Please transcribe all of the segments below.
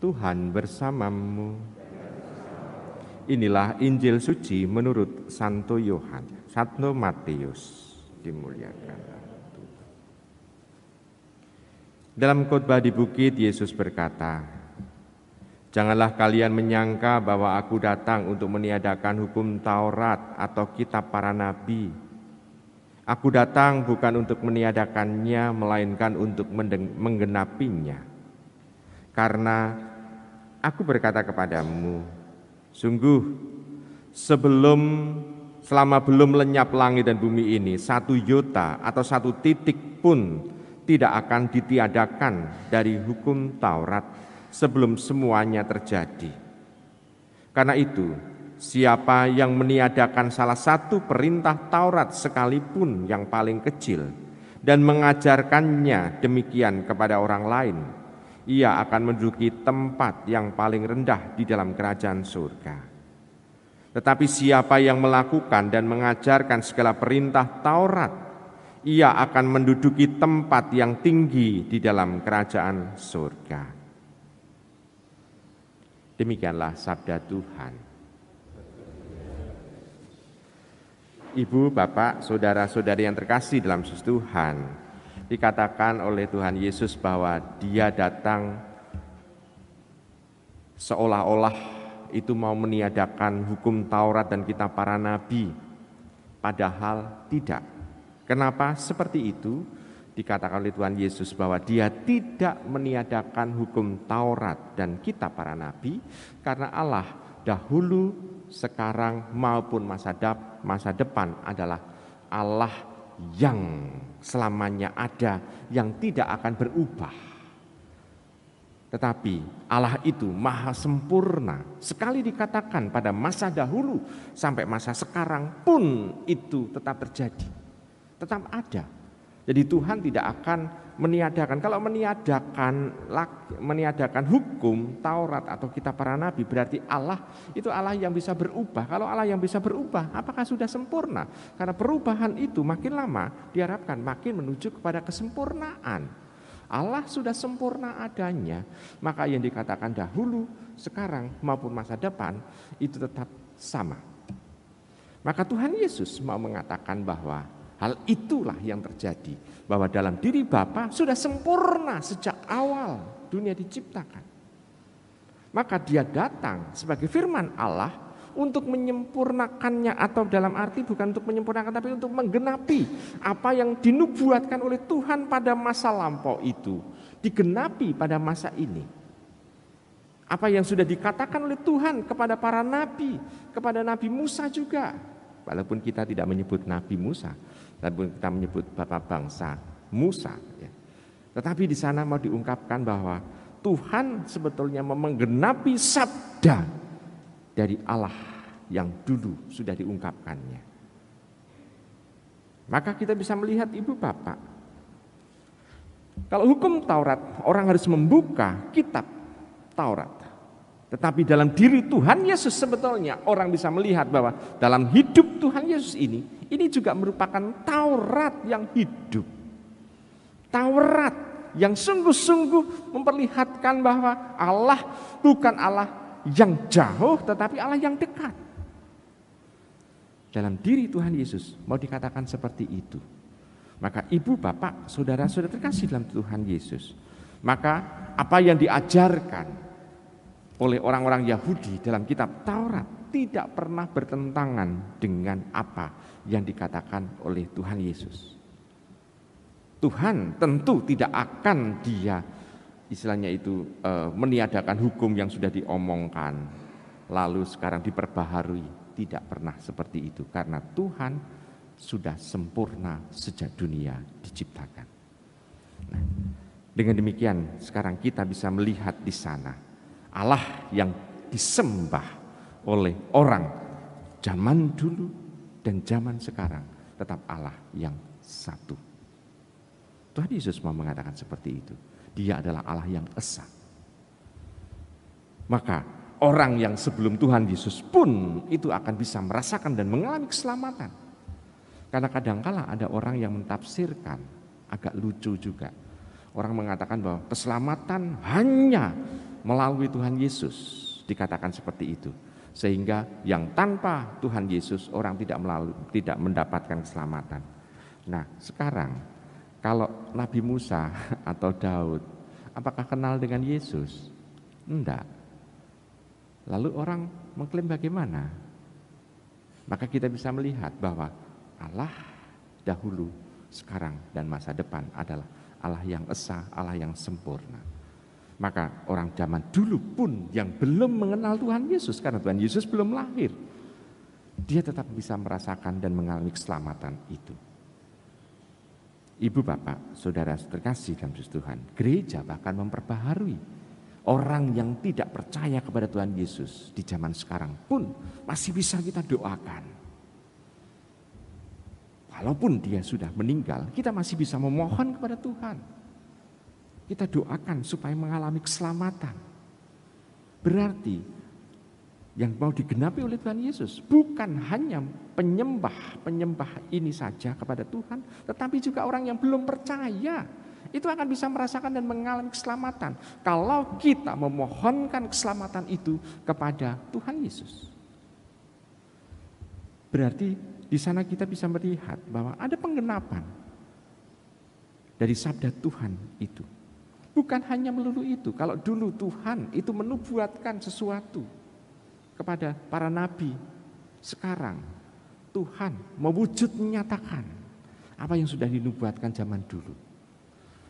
Tuhan bersamamu. Inilah Injil suci menurut Santo Yohanes. Santo Matius, dimuliakan Tuhan. Dalam khotbah di bukit, Yesus berkata, "Janganlah kalian menyangka bahwa aku datang untuk meniadakan hukum Taurat atau kitab para nabi. Aku datang bukan untuk meniadakannya, melainkan untuk menggenapinya. Karena aku berkata kepadamu, sungguh selama belum lenyap langit dan bumi ini, 1 iota atau 1 titik pun tidak akan ditiadakan dari hukum Taurat sebelum semuanya terjadi. Karena itu, siapa yang meniadakan salah satu perintah Taurat sekalipun yang paling kecil dan mengajarkannya demikian kepada orang lain, ia akan menduduki tempat yang paling rendah di dalam kerajaan surga. Tetapi siapa yang melakukan dan mengajarkan segala perintah Taurat, ia akan menduduki tempat yang tinggi di dalam kerajaan surga." Demikianlah sabda Tuhan. Ibu, bapak, saudara-saudari yang terkasih dalam Yesus Tuhan, dikatakan oleh Tuhan Yesus bahwa Dia datang seolah-olah itu mau meniadakan hukum Taurat dan kitab para nabi. Padahal tidak. Kenapa seperti itu? Dikatakan oleh Tuhan Yesus bahwa Dia tidak meniadakan hukum Taurat dan kitab para nabi karena Allah dahulu, sekarang maupun masa depan adalah Allah yang selamanya ada, yang tidak akan berubah. Tetapi Allah itu maha sempurna. Sekali dikatakan pada masa dahulu sampai masa sekarang pun itu tetap terjadi, tetap ada. Jadi Tuhan tidak akan meniadakan. Kalau meniadakan hukum Taurat atau kitab para nabi, berarti Allah itu Allah yang bisa berubah. Kalau Allah yang bisa berubah, apakah sudah sempurna? Karena perubahan itu makin lama diharapkan makin menuju kepada kesempurnaan. Allah sudah sempurna adanya, maka yang dikatakan dahulu, sekarang maupun masa depan itu tetap sama. Maka Tuhan Yesus mau mengatakan bahwa hal itulah yang terjadi, bahwa dalam diri Bapa sudah sempurna sejak awal dunia diciptakan. Maka Dia datang sebagai firman Allah untuk menyempurnakannya, atau dalam arti bukan untuk menyempurnakan tapi untuk menggenapi apa yang dinubuatkan oleh Tuhan pada masa lampau itu, digenapi pada masa ini. Apa yang sudah dikatakan oleh Tuhan kepada para nabi, kepada Nabi Musa juga. Walaupun kita tidak menyebut Nabi Musa, walaupun kita menyebut bapak bangsa Musa, ya. Tetapi di sana mau diungkapkan bahwa Tuhan sebetulnya menggenapi sabda dari Allah yang dulu sudah diungkapkannya. Maka kita bisa melihat, ibu bapak, kalau hukum Taurat orang harus membuka kitab Taurat. Tetapi dalam diri Tuhan Yesus sebetulnya orang bisa melihat bahwa dalam hidup Tuhan Yesus ini juga merupakan Taurat yang hidup. Taurat yang sungguh-sungguh memperlihatkan bahwa Allah bukan Allah yang jauh, tetapi Allah yang dekat. Dalam diri Tuhan Yesus mau dikatakan seperti itu. Maka ibu, bapak, saudara-saudara terkasih dalam Tuhan Yesus, maka apa yang diajarkan oleh orang-orang Yahudi dalam kitab Taurat tidak pernah bertentangan dengan apa yang dikatakan oleh Tuhan Yesus. Tuhan tentu tidak akan Dia istilahnya itu meniadakan hukum yang sudah diomongkan lalu sekarang diperbaharui. Tidak pernah seperti itu, karena Tuhan sudah sempurna sejak dunia diciptakan. Nah, dengan demikian sekarang kita bisa melihat di sana Allah yang disembah oleh orang zaman dulu dan zaman sekarang tetap Allah yang satu. Tuhan Yesus mau mengatakan seperti itu. Dia adalah Allah yang esa. Maka orang yang sebelum Tuhan Yesus pun itu akan bisa merasakan dan mengalami keselamatan. Karena kadangkala ada orang yang mentafsirkan agak lucu juga. Orang mengatakan bahwa keselamatan hanya melalui Tuhan Yesus, dikatakan seperti itu. Sehingga yang tanpa Tuhan Yesus orang tidak mendapatkan keselamatan. Nah, sekarang kalau Nabi Musa atau Daud, apakah kenal dengan Yesus? Enggak. Lalu orang mengklaim bagaimana? Maka kita bisa melihat bahwa Allah dahulu, sekarang, dan masa depan adalah Allah yang esa, Allah yang sempurna. Maka orang zaman dulu pun yang belum mengenal Tuhan Yesus, karena Tuhan Yesus belum lahir, dia tetap bisa merasakan dan mengalami keselamatan itu. Ibu, bapak, saudara terkasih dalam Tuhan, gereja bahkan memperbaharui orang yang tidak percaya kepada Tuhan Yesus di zaman sekarang pun masih bisa kita doakan. Walaupun dia sudah meninggal, kita masih bisa memohon kepada Tuhan. Kita doakan supaya mengalami keselamatan. Berarti yang mau digenapi oleh Tuhan Yesus bukan hanya penyembah ini saja kepada Tuhan, tetapi juga orang yang belum percaya itu akan bisa merasakan dan mengalami keselamatan kalau kita memohonkan keselamatan itu kepada Tuhan Yesus. Berarti di sana kita bisa melihat bahwa ada penggenapan dari sabda Tuhan itu. Bukan hanya melulu itu. Kalau dulu Tuhan itu menubuatkan sesuatu kepada para nabi, sekarang Tuhan mewujud menyatakan apa yang sudah dinubuatkan zaman dulu.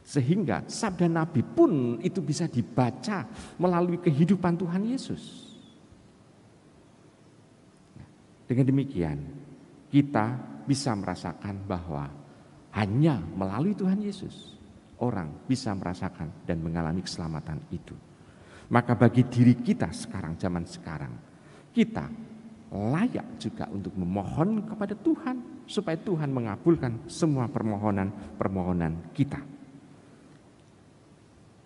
Sehingga sabda nabi pun itu bisa dibaca melalui kehidupan Tuhan Yesus. Dengan demikian kita bisa merasakan bahwa hanya melalui Tuhan Yesus orang bisa merasakan dan mengalami keselamatan itu. Maka bagi diri kita sekarang, zaman sekarang, kita layak juga untuk memohon kepada Tuhan supaya Tuhan mengabulkan semua permohonan kita.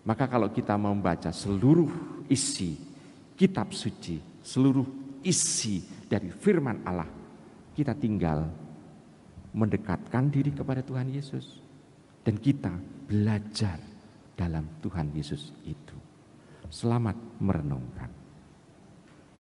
Maka kalau kita membaca seluruh isi kitab suci, seluruh isi dari firman Allah, kita tinggal mendekatkan diri kepada Tuhan Yesus dan kita belajar dalam Tuhan Yesus itu. Selamat merenungkan.